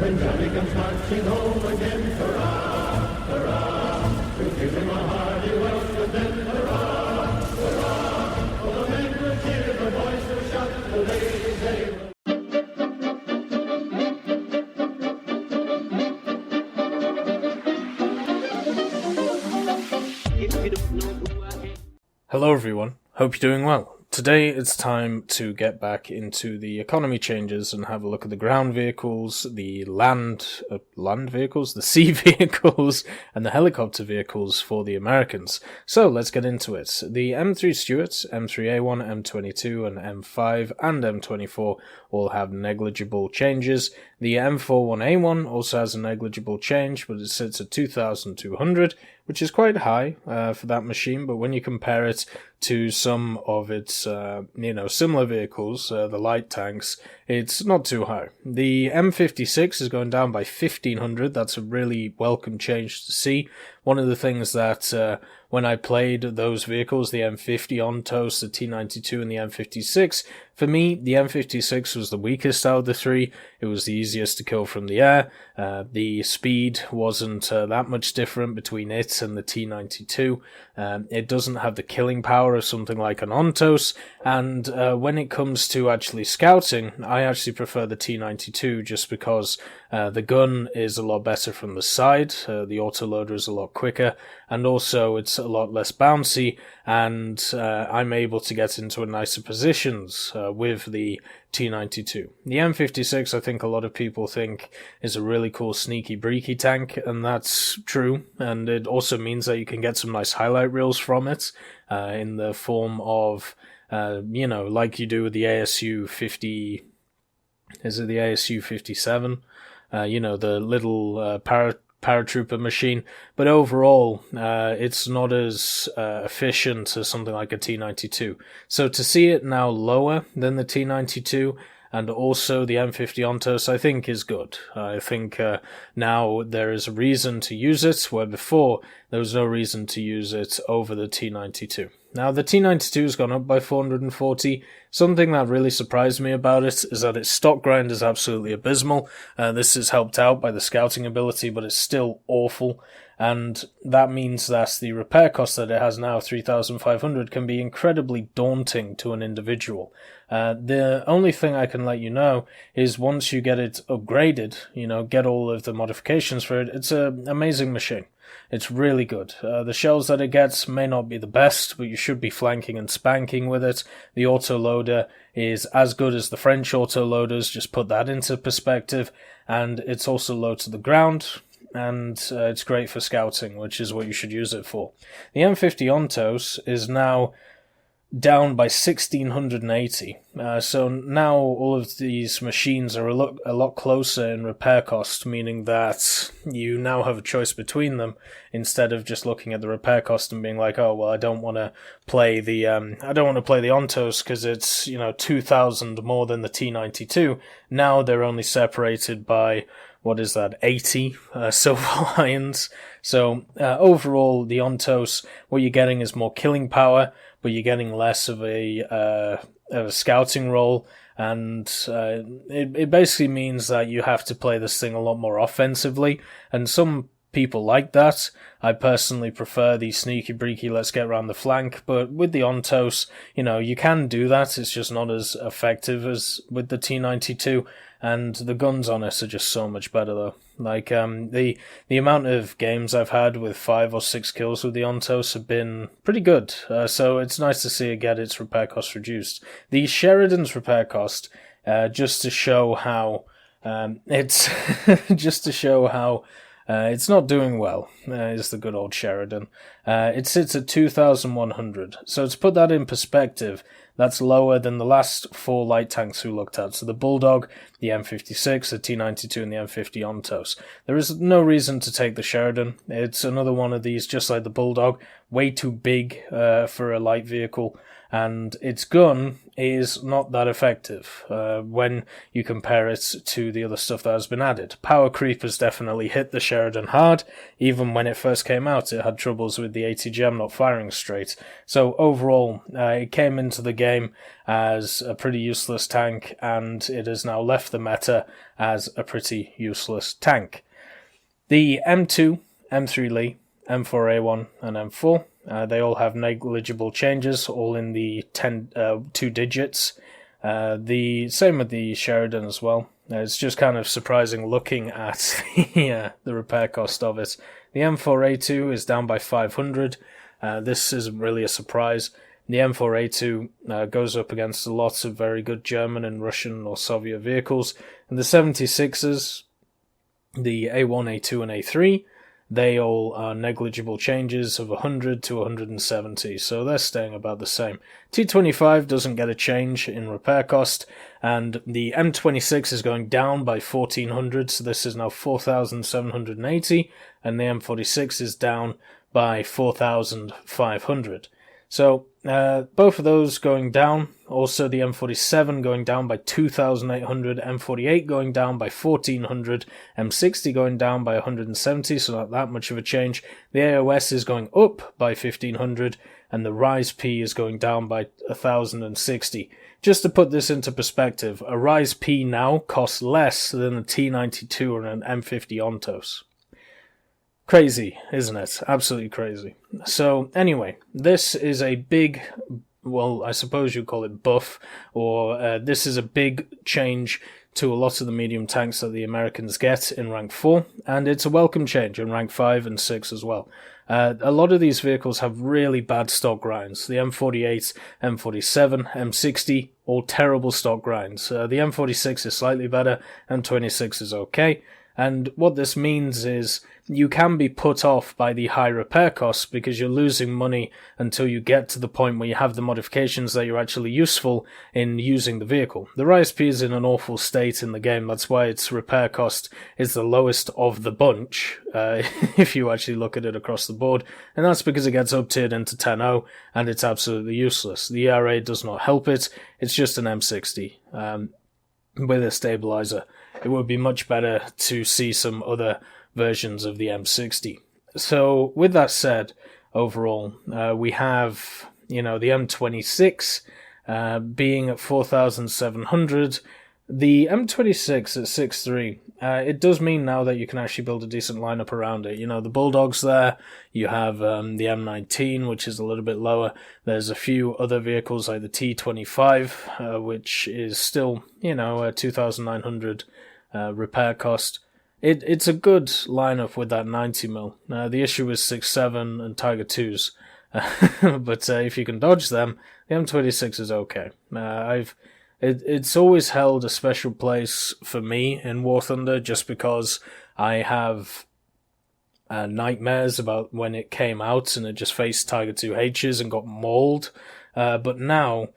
when Johnny comes marching home again. Hurrah, hurrah, we'll give him a hearty welcome then. Hurrah, hurrah, all the men will cheer, the boys will shout, the ladies they will. Hello everyone, hope you're doing well. Today it's time to get back into the economy changes and have a look at the ground vehicles, the land vehicles, the sea vehicles, and the helicopter vehicles for the Americans. So let's get into it. The M3 Stuart, M3A1, M22, and M5 and M24 all have negligible changes. The M41A1 also has a negligible change, but it sits at 2,200, which is quite high for that machine, but when you compare it to some of its, similar vehicles, the light tanks, it's not too high. The M56 is going down by 1,500. That's a really welcome change to see. One of the things that when I played those vehicles, the M50 on toast, the T92 and the M56, for me, the M56 was the weakest out of the three. It was the easiest to kill from the air. The speed wasn't that much different between it and the T92. It doesn't have the killing power of something like an Ontos. And when it comes to actually scouting, I actually prefer the T92 just because the gun is a lot better from the side. The autoloader is a lot quicker. And also it's a lot less bouncy, and I'm able to get into nicer positions with the T92. The M56, I think a lot of people think, is a really cool sneaky breaky tank, and that's true, and it also means that you can get some nice highlight reels from it in the form of, like you do with the ASU 50, is it the ASU 57? The little paratrooper machine, but overall it's not as efficient as something like a T92. So to see it now lower than the T92 and also the M50 Ontos, I think is good. I think now there is a reason to use it, where before there was no reason to use it over the T92. Now the T92 has gone up by 440. Something that really surprised me about it is that its stock grind is absolutely abysmal. This is helped out by the scouting ability, but it's still awful. And that means that the repair cost that it has now, 3,500, can be incredibly daunting to an individual. The only thing I can let you know is once you get it upgraded, get all of the modifications for it, it's an amazing machine. It's really good. The shells that it gets may not be the best, but you should be flanking and spanking with it. The autoloader is as good as the French autoloaders, just put that into perspective, and it's also low to the ground, and it's great for scouting, which is what you should use it for. The M50 Ontos is now down by 1,680. So now all of these machines are a lot closer in repair cost, meaning that you now have a choice between them instead of just looking at the repair cost and being like, oh well, I don't want to play the Ontos because it's 2,000 more than the T92. Now they're only separated by 80 silver lions. So overall, the Ontos, what you're getting is more killing power, but you're getting less of a scouting role, and it basically means that you have to play this thing a lot more offensively, and some people like that. I personally prefer the sneaky breaky, let's get around the flank, but with the Ontos, you can do that, it's just not as effective as with the T92, and the guns on it are just so much better though. Like, the amount of games I've had with 5 or 6 kills with the Ontos have been pretty good, so it's nice to see it get its repair cost reduced. The Sheridan's repair cost, just to show how, it's not doing well, is the good old Sheridan. It sits at 2,100. So to put that in perspective, that's lower than the last 4 light tanks we looked at. So the Bulldog, the M56, the T92, and the M50 Ontos. There is no reason to take the Sheridan. It's another one of these, just like the Bulldog, way too big for a light vehicle. and its gun is not that effective when you compare it to the other stuff that has been added. Power creep has definitely hit the Sheridan hard. Even when it first came out, it had troubles with the ATGM not firing straight. So overall, it came into the game as a pretty useless tank, and it has now left the meta as a pretty useless tank. The M2, M3 Lee, M4A1 and M4, they all have negligible changes, all in the 2 digits. The same with the Sheridan as well. It's just kind of surprising looking at the repair cost of it. The M4A2 is down by 500. This isn't really a surprise. The M4A2 goes up against lots of very good German and Russian or Soviet vehicles. And the 76s, the A1, A2 and A3, they all are negligible changes of 100 to 170, so they're staying about the same. T25 doesn't get a change in repair cost, and the M26 is going down by 1400, so this is now 4780, and the M46 is down by 4500. So both of those going down. Also the M47 going down by 2,800, M48 going down by 1,400, M60 going down by 170, so not that much of a change. The AOS is going up by 1,500, and the Rise P is going down by 1,060. Just to put this into perspective, a Rise P now costs less than a T92 or an M50 Ontos. Crazy, isn't it? Absolutely crazy. So, anyway, this is a big, well, I suppose you'd call it buff, or this is a big change to a lot of the medium tanks that the Americans get in rank 4, and it's a welcome change in rank 5 and 6 as well. A lot of these vehicles have really bad stock grinds. The M48, M47, M60, all terrible stock grinds. The M46 is slightly better, M26 is okay. And what this means is you can be put off by the high repair costs because you're losing money until you get to the point where you have the modifications that are actually useful in using the vehicle. The Rise P is in an awful state in the game. That's why its repair cost is the lowest of the bunch, if you actually look at it across the board. And that's because it gets up-tiered into 10.0 and it's absolutely useless. The ERA does not help it. It's just an M60 with a stabilizer. It would be much better to see some other versions of the M60. So, with that said, overall, we have, the M26 being at 4,700. The M26 at 6.3, it does mean now that you can actually build a decent lineup around it. The Bulldog's there, you have the M19, which is a little bit lower. There's a few other vehicles like the T25, which is still, a 2,900 repair cost. It's a good lineup with that 90mm. The issue is 6.7 and Tiger 2s. But if you can dodge them, the M26 is okay. It's always held a special place for me in War Thunder just because I have nightmares about when it came out and it just faced Tiger 2Hs and got mauled. But now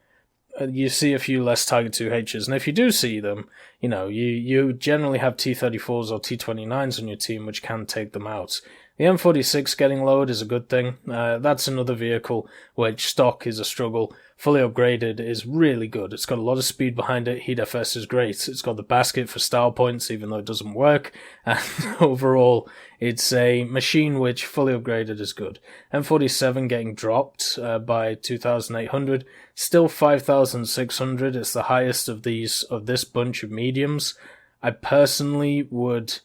you see a few less Tiger 2Hs, and if you do see them, you generally have T34s or T29s on your team which can take them out. The M46 getting lowered is a good thing. That's another vehicle which stock is a struggle. Fully upgraded is really good. It's got a lot of speed behind it. Heat FS is great. It's got the basket for style points, even though it doesn't work. And overall, it's a machine which fully upgraded is good. M47 getting dropped by 2,800. Still 5,600. It's the highest of this bunch of mediums. I personally would...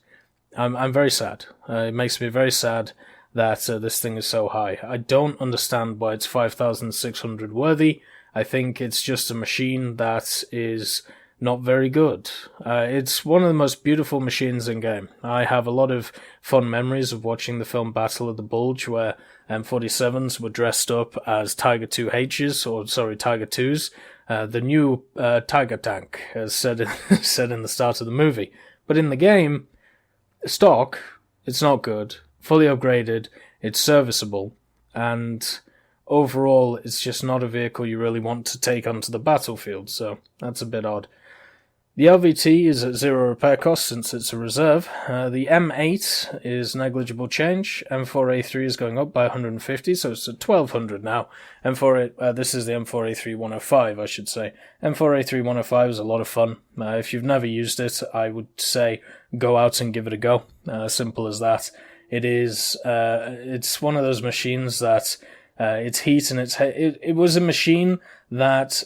I'm very sad. It makes me very sad that this thing is so high. I don't understand why it's 5,600 worthy. I think it's just a machine that is not very good. It's one of the most beautiful machines in game. I have a lot of fond memories of watching the film Battle of the Bulge, where M47s were dressed up as Tiger 2Hs, Tiger 2s, the new Tiger tank, as said in the start of the movie. But in the game, stock, it's not good. Fully upgraded, it's serviceable, and overall, it's just not a vehicle you really want to take onto the battlefield, so that's a bit odd. The LVT is at 0 repair cost since it's a reserve. The M8 is negligible change. M4A3 is going up by 150, so it's at 1200 now. This is the M4A3 105, I should say. M4A3 105 is a lot of fun. If you've never used it, I would say go out and give it a go. Simple as that. It's one of those machines that its heat and it was a machine that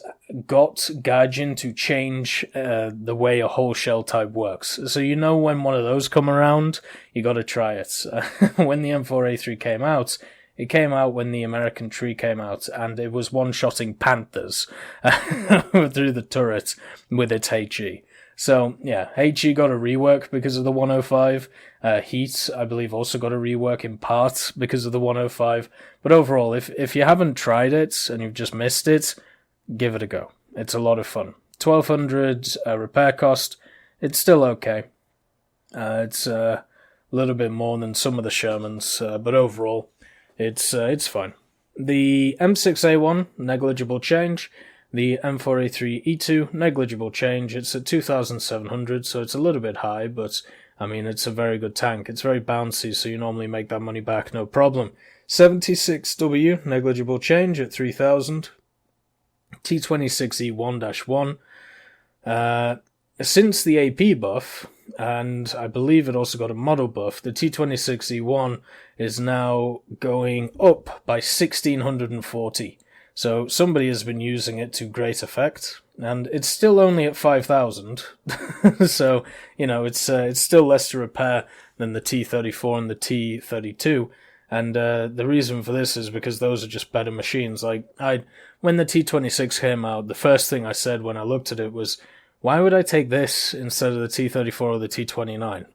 got Gaijin to change the way a whole shell type works. So when one of those come around, you got to try it. When the M4A3 came out, it came out when the American tree came out, and it was one-shotting Panthers through the turret with its HE. So, yeah, HE got a rework because of the 105. Heat, I believe, also got a rework in part because of the 105. But overall, if you haven't tried it and you've just missed it, give it a go. It's a lot of fun. 1200 repair cost. It's still okay. It's a little bit more than some of the Shermans, but overall, it's fine. The M6A1, negligible change. The M4A3E2, negligible change. It's at 2,700, so it's a little bit high, but I mean, it's a very good tank. It's very bouncy, so you normally make that money back, no problem. 76W, negligible change at 3,000. T26E1-1. Since the AP buff, and I believe it also got a model buff, the T26E1 is now going up by 1,640. So somebody has been using it to great effect, and it's still only at 5,000. So, it's still less to repair than the T34 and the T32. And the reason for this is because those are just better machines. When the T26 came out, the first thing I said when I looked at it was, why would I take this instead of the T34 or the T29?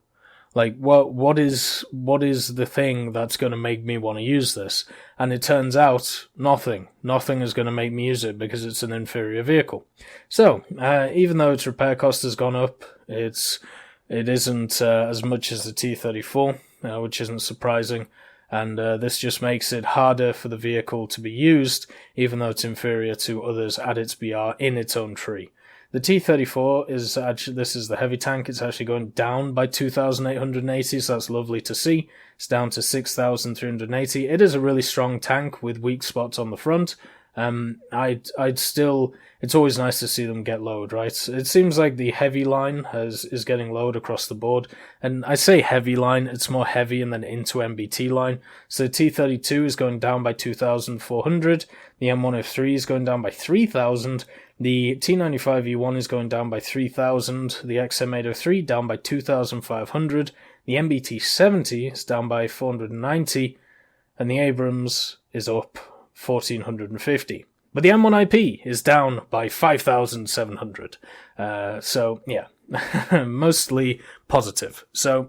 What is the thing that's going to make me want to use this? And it turns out nothing. Nothing is going to make me use it because it's an inferior vehicle. So, even though its repair cost has gone up, it isn't as much as the T34, which isn't surprising. And this just makes it harder for the vehicle to be used, even though it's inferior to others at its BR in its own tree. The T34 this is the heavy tank. It's actually going down by 2,880, so that's lovely to see. It's down to 6,380. It is a really strong tank with weak spots on the front. It's always nice to see them get lowered, right? It seems like the heavy line is getting lowered across the board. And I say heavy line, it's more heavy and then into MBT line. So the T32 is going down by 2,400. The M103 is going down by 3,000. The T95E1 is going down by 3,000. The XM803 down by 2,500. The MBT70 is down by 490. And the Abrams is up 1,450. But the M1IP is down by 5,700. So, yeah, mostly positive. So,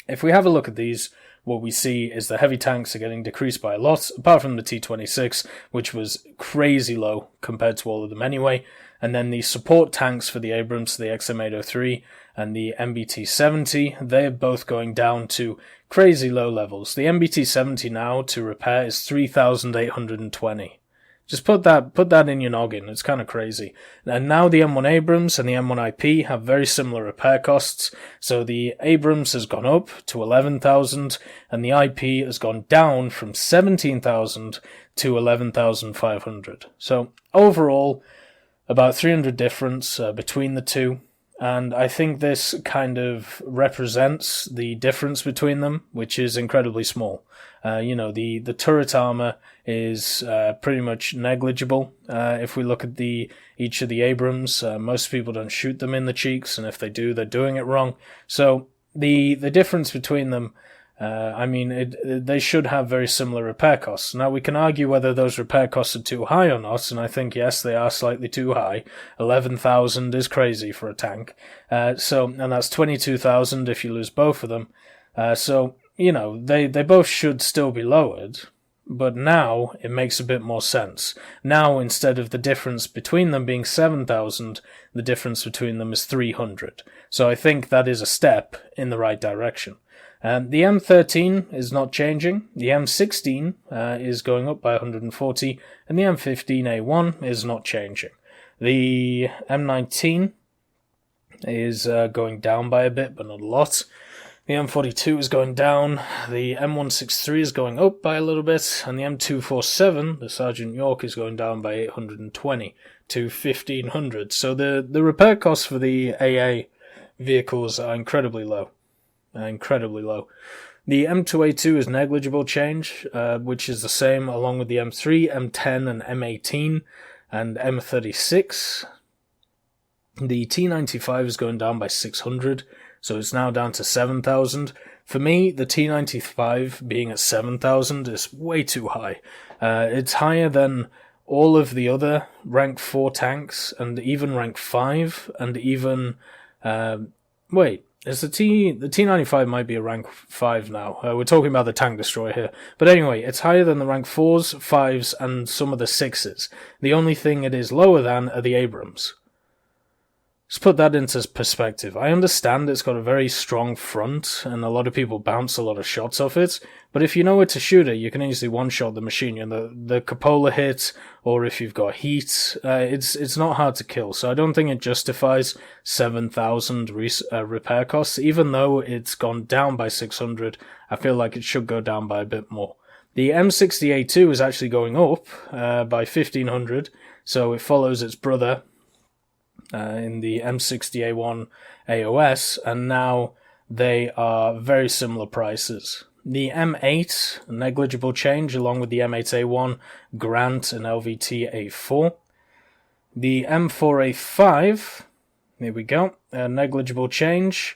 if we have a look at these, what we see is the heavy tanks are getting decreased by a lot, apart from the T26, which was crazy low compared to all of them anyway. And then the support tanks for the Abrams, the XM803 and the MBT70, they're both going down to crazy low levels. The MBT70 now to repair is 3,820. Just put that in your noggin. It's kind of crazy. And now the M1 Abrams and the M1 IP have very similar repair costs. So the Abrams has gone up to 11,000 and the IP has gone down from 17,000 to 11,500. So overall, about 300 difference between the two. And I think this kind of represents the difference between them, which is incredibly small. The turret armor is pretty much negligible. If we look at each of the Abrams, most people don't shoot them in the cheeks, and if they do, they're doing it wrong. So the difference between them, they should have very similar repair costs. Now, we can argue whether those repair costs are too high or not, and I think, yes, they are slightly too high. 11,000 is crazy for a tank. And that's 22,000 if you lose both of them. They both should still be lowered, but now it makes a bit more sense. Now, instead of the difference between them being 7,000, the difference between them is 300. So I think that is a step in the right direction. The M13 is not changing. The M16 is going up by 140, and the M15A1 is not changing. The M19 is going down by a bit, but not a lot. The M42 is going down, the M163 is going up by a little bit, and the M247, the Sergeant York, is going down by 820 to 1500. So the repair costs for the AA vehicles are incredibly low. Incredibly low. The M2A2 is negligible change, which is the same along with the M3, M10, and M18, and M36. The T95 is going down by 600, so it's now down to 7,000. For me, the T95 being at 7,000 is way too high. It's higher than all of the other rank 4 tanks, and even rank 5, and even... the T95 might be a rank 5 now. We're talking about the tank destroyer here. But anyway, it's higher than the rank 4s, 5s, and some of the 6s. The only thing it is lower than are the Abrams. Just put that into perspective. I understand it's got a very strong front, and a lot of people bounce a lot of shots off it, but if you know where to shoot it, you can easily one-shot the machine. You know, the cupola hit, or if you've got heat, it's not hard to kill, so I don't think it justifies 7,000 repair costs. Even though it's gone down by 600, I feel like it should go down by a bit more. The M60A2 is actually going up by 1,500, so it follows its brother, in the M60A1 AOS, and now they are very similar prices. The M8, negligible change along with the M8A1, Grant, and LVT A4. The M4A5, here we go, negligible change,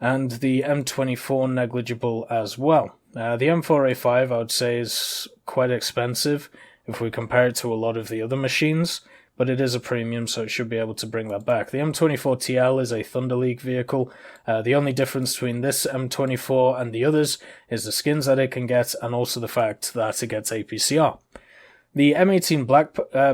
and the M24 negligible as well. The M4A5 I would say is quite expensive if we compare it to a lot of the other machines, but it is a premium, so it should be able to bring that back. The M24TL is a Thunder League vehicle. The only difference between this M24 and the others is the skins that it can get, and also the fact that it gets APCR. The M18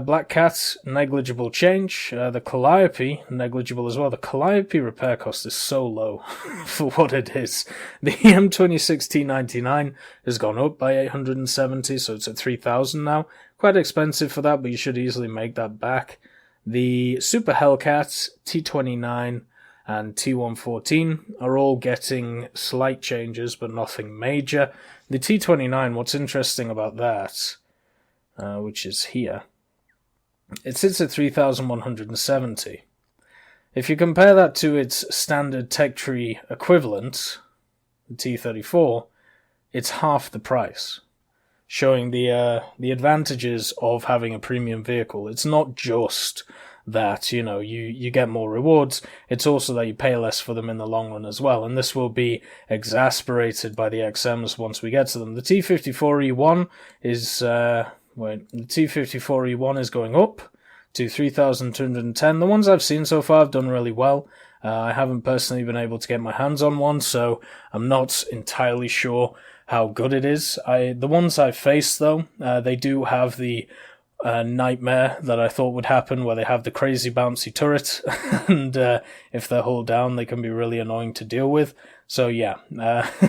Black Cat, negligible change. The Calliope, negligible as well. The Calliope repair cost is so low for what it is. The M26 T92 has gone up by 870, so it's at 3,000 now. Quite expensive for that, but you should easily make that back. The Super Hellcat, T29, and T114 are all getting slight changes, but nothing major. The T29, what's interesting about that, which is here, it sits at 3,170. If you compare that to its standard tech tree equivalent, the T34, it's half the price, showing the advantages of having a premium vehicle. It's not just that, you know, you get more rewards, it's also that you pay less for them in the long run as well, and this will be exasperated by the XMs once we get to them. The T54E1 is... the T54E1 is going up to 3,210. The ones I've seen so far have done really well. I haven't personally been able to get my hands on one, so I'm not entirely sure how good it is. The ones I've faced, though, they do have the nightmare that I thought would happen, where they have the crazy bouncy turret, and if they're hulled down, they can be really annoying to deal with. So yeah,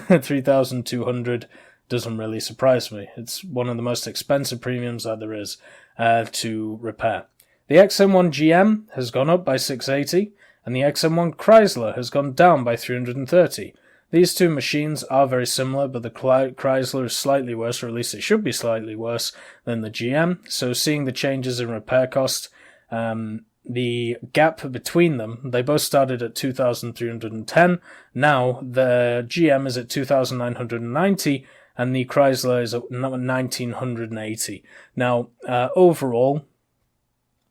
3,200 doesn't really surprise me. It's one of the most expensive premiums that there is to repair. The XM1 GM has gone up by 680, and the XM1 Chrysler has gone down by 330. These two machines are very similar, but the Chrysler is slightly worse, or at least it should be slightly worse than the GM. So seeing the changes in repair cost, the gap between them, they both started at 2,310. Now the GM is at 2,990, and the Chrysler is at 1,980. Now, overall,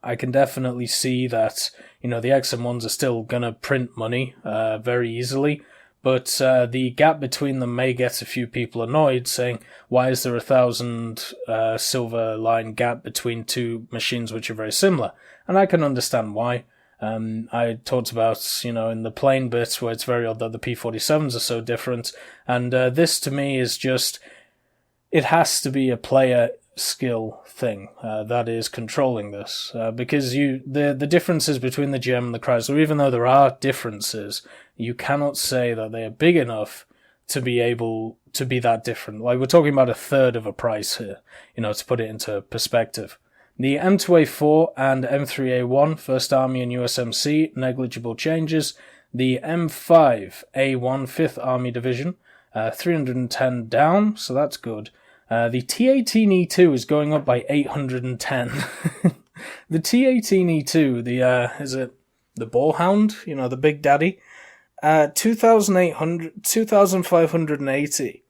I can definitely see that, you know, the XM1s are still going to print money very easily, but the gap between them may get a few people annoyed, saying, why is there 1,000 silver line gap between two machines which are very similar? And I can understand why. I talked about, you know, in the plane bit where it's very odd that the P47s are so different, and this to me is just, it has to be a player skill thing that is controlling this, because the differences between the GM and the Chrysler, even though there are differences, you cannot say that they are big enough to be able to be that different. Like, we're talking about a third of a price here, you know, to put it into perspective. The M2A4 and M3A1, 1st Army and USMC, negligible changes. The M5A1, 5th Army Division, 310 down, so that's good. The T18E2 is going up by 810. The T18E2, is it the Boarhound? You know, the Big Daddy? 2,580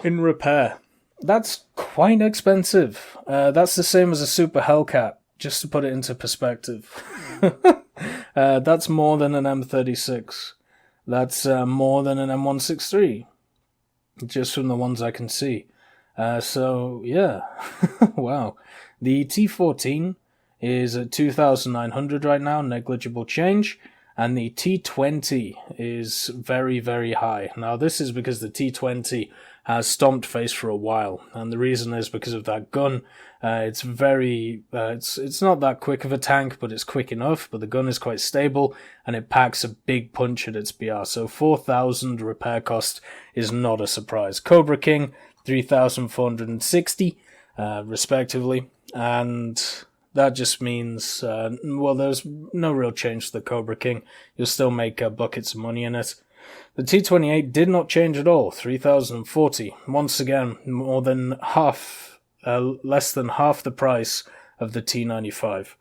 in repair. That's quite expensive. That's the same as a Super Hellcat, just to put it into perspective. That's more than an M36. That's more than an M163, just from the ones I can see. So, yeah. Wow. The T14 is at 2,900 right now, negligible change. And the T20 is very, very high. Now, this is because the T20 has stomped face for a while, and the reason is because of that gun. It's very, it's not that quick of a tank, but it's quick enough, but the gun is quite stable, and it packs a big punch at its BR, so 4,000 repair cost is not a surprise. Cobra King, 3,460, respectively, and that just means, there's no real change to the Cobra King. You'll still make buckets of money in it. The T28 did not change at all, 3,040. Once again, more than half, less than half the price of the T95.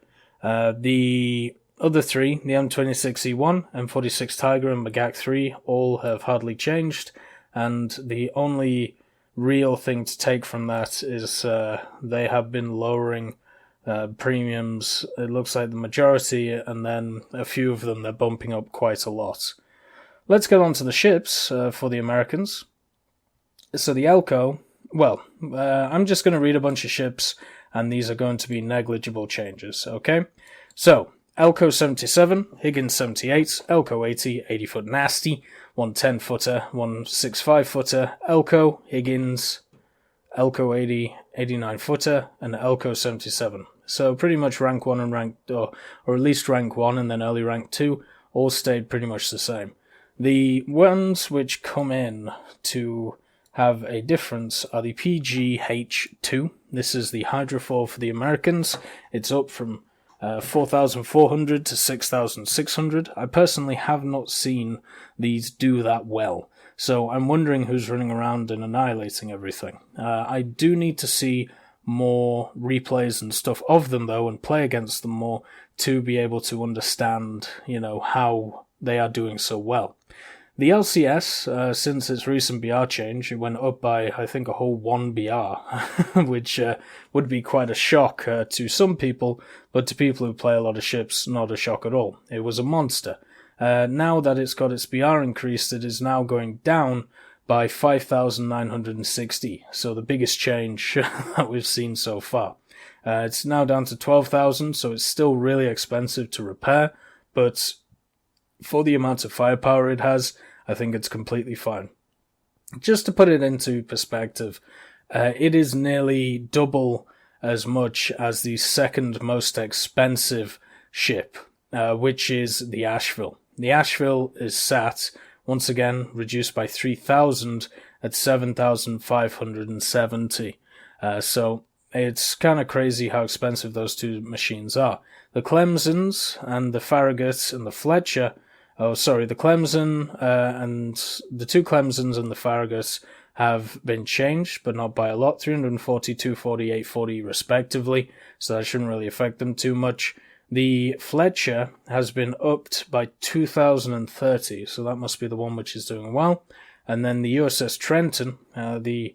The other three, the M26E1, M46 Tiger, and Magak 3, all have hardly changed, and the only real thing to take from that is they have been lowering premiums. It looks like the majority, and then a few of them they're bumping up quite a lot. Let's get on to the ships for the Americans. So the Elko, I'm just going to read a bunch of ships, and these are going to be negligible changes, okay? So, Elko 77, Higgins 78, Elko 80, 80-foot Nasty, 110-footer, 165-footer, Elko, Higgins, Elko 80, 89-footer, and Elko 77. So pretty much rank 1 and rank, or at least rank 1 and then early rank 2, all stayed pretty much the same. The ones which come in to have a difference are the PGH-2. This is the hydrofoil for the Americans. It's up from 4,400 to 6,600. I personally have not seen these do that well, so I'm wondering who's running around and annihilating everything. I do need to see more replays and stuff of them, though, and play against them more to be able to understand, how they are doing so well. The LCS, since its recent BR change, it went up by, I think, a whole 1 BR, which would be quite a shock to some people, but to people who play a lot of ships, not a shock at all. It was a monster. Now that it's got its BR increased, it is now going down by 5,960, so the biggest change that we've seen so far. It's now down to 12,000, so it's still really expensive to repair, but for the amount of firepower it has, I think it's completely fine. Just to put it into perspective, it is nearly double as much as the second most expensive ship, which is the Asheville. The Asheville is sat, once again, reduced by 3,000 at 7,570. So it's kind of crazy how expensive those two machines are. The Clemsons and the Farragut and the Fletcher, the Clemson and the two Clemsons and the Farragut have been changed, but not by a lot, 340, 240, 840 respectively, so that shouldn't really affect them too much. The Fletcher has been upped by 2,030, so that must be the one which is doing well. And then the USS Trenton, the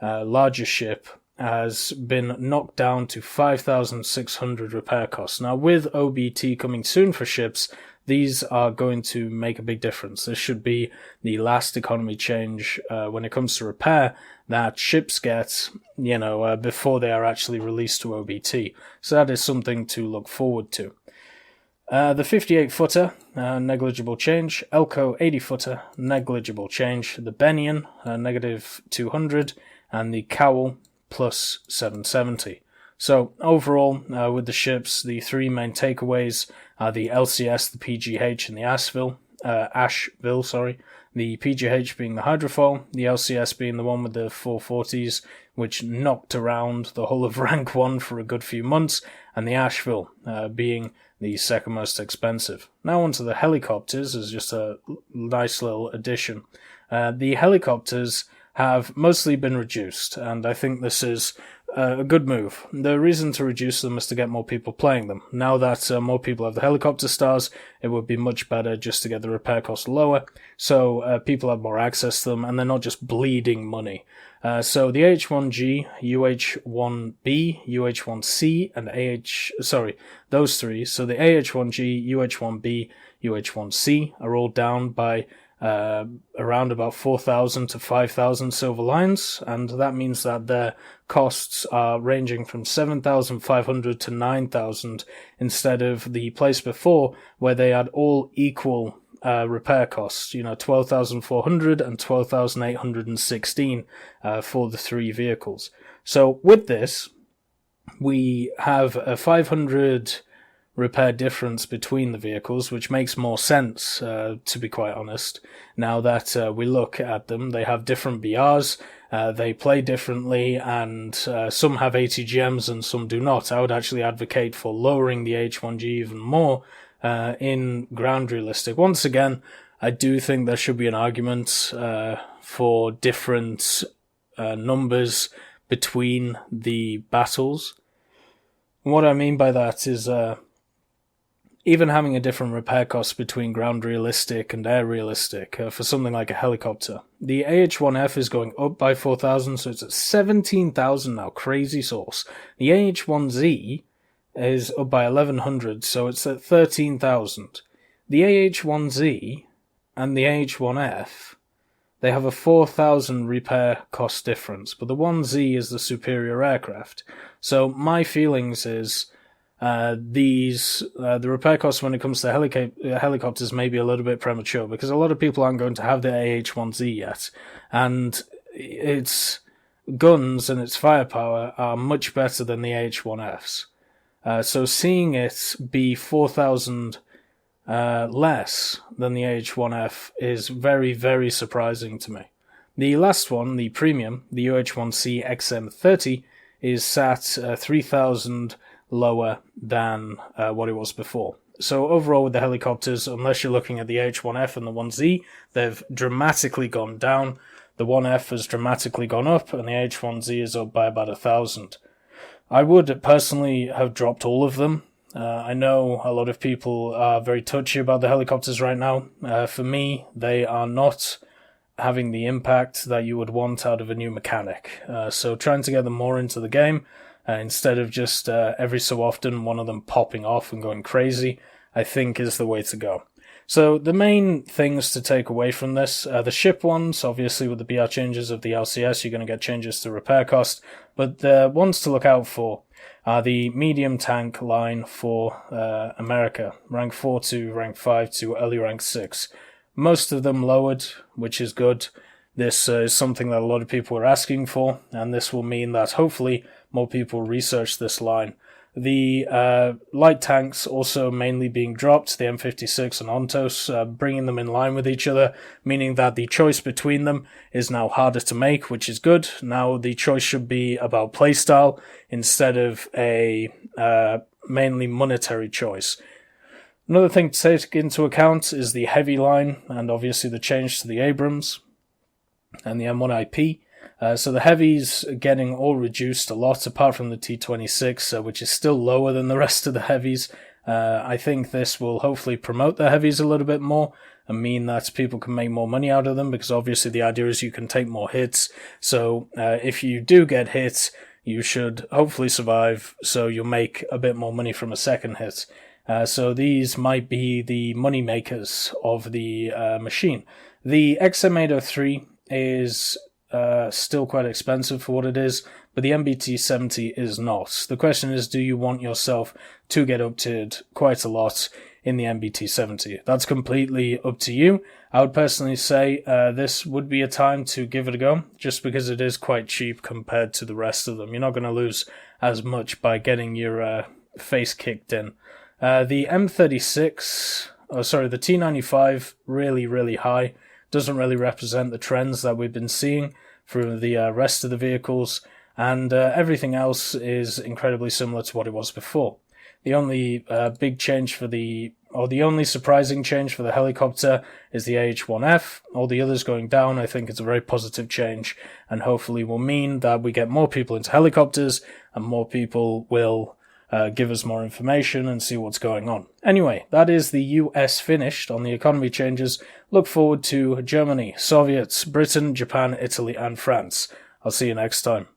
larger ship, has been knocked down to 5,600 repair costs. Now, with OBT coming soon for ships, these are going to make a big difference. This should be the last economy change when it comes to repair that ships get, before they are actually released to OBT. So that is something to look forward to. The 58-footer, negligible change. Elko 80-footer, negligible change. The Benion, negative 200. And the Cowell, plus 770. So overall, with the ships, the three main takeaways are the LCS, the PGH, and the Asheville. The PGH being the hydrofoil, the LCS being the one with the 440s which knocked around the whole of Rank 1 for a good few months, and the Asheville being the second most expensive. Now onto the helicopters as just a nice little addition. The helicopters have mostly been reduced, and I think this is a good move. The reason to reduce them is to get more people playing them. Now that more people have the helicopter stars, it would be much better just to get the repair cost lower, so people have more access to them, and they're not just bleeding money. So the AH-1G, UH-1B, UH-1C, and those three. So the AH-1G, UH-1B, UH-1C are all down by around about 4,000 to 5,000 silver lions, and that means that their costs are ranging from 7,500 to 9,000 instead of the place before where they had all equal repair costs, 12,400 and 12,816 for the three vehicles. So with this, we have a 500 repair difference between the vehicles, which makes more sense, to be quite honest. Now that we look at them, they have different BRs, they play differently, and some have ATGMs and some do not. I would actually advocate for lowering the H1G even more in ground realistic. Once again, I do think there should be an argument for different numbers between the battles. What I mean by that is even having a different repair cost between ground realistic and air realistic for something like a helicopter. The AH-1F is going up by 4,000, so it's at 17,000 now. Crazy sauce. The AH-1Z is up by 1,100, so it's at 13,000. The AH-1Z and the AH-1F, they have a 4,000 repair cost difference, but the 1Z is the superior aircraft. So my feelings is the repair costs when it comes to helicopters may be a little bit premature, because a lot of people aren't going to have the AH-1Z yet, and its guns and its firepower are much better than the AH-1Fs. So seeing it be 4,000 less than the AH-1F is very, very surprising to me. The last one, the premium, the UH-1C XM30, is sat 3,000 lower than what it was before. So overall with the helicopters, unless you're looking at the H1F and the 1Z, they've dramatically gone down. The 1F has dramatically gone up, and the H1Z is up by about 1,000. I would personally have dropped all of them. I know a lot of people are very touchy about the helicopters right now. For me, they are not having the impact that you would want out of a new mechanic. So trying to get them more into the game, instead of just every so often one of them popping off and going crazy, I think is the way to go. So the main things to take away from this, the ship ones, obviously with the BR changes of the LCS, you're going to get changes to repair cost, but the ones to look out for are the medium tank line for America, rank 4 to rank 5 to early rank 6. Most of them lowered, which is good. This is something that a lot of people are asking for, and this will mean that hopefully more people research this line. The light tanks also mainly being dropped, the M56 and Ontos, bringing them in line with each other, meaning that the choice between them is now harder to make, which is good. Now the choice should be about playstyle instead of a mainly monetary choice. Another thing to take into account is the heavy line, and obviously the change to the Abrams and the M1IP. So the heavies are getting all reduced a lot, apart from the T26, which is still lower than the rest of the heavies. I think this will hopefully promote the heavies a little bit more and mean that people can make more money out of them, because obviously the idea is you can take more hits. So if you do get hit, you should hopefully survive, so you'll make a bit more money from a second hit. So these might be the money makers of the machine. The XM803 is still quite expensive for what it is, but the MBT-70 is not. The question is, do you want yourself to get up-tiered quite a lot in the MBT-70? That's completely up to you. I would personally say this would be a time to give it a go, just because it is quite cheap compared to the rest of them. You're not going to lose as much by getting your face kicked in. The M36, the T95, really, really high. Doesn't really represent the trends that we've been seeing through the rest of the vehicles. and everything else is incredibly similar to what it was before. The only big change the only surprising change for the helicopter is the AH-1F. All the others going down, I think it's a very positive change, and hopefully will mean that we get more people into helicopters, and more people will give us more information and see what's going on. Anyway, that is the US finished on the economy changes. Look forward to Germany, Soviets, Britain, Japan, Italy, and France. I'll see you next time.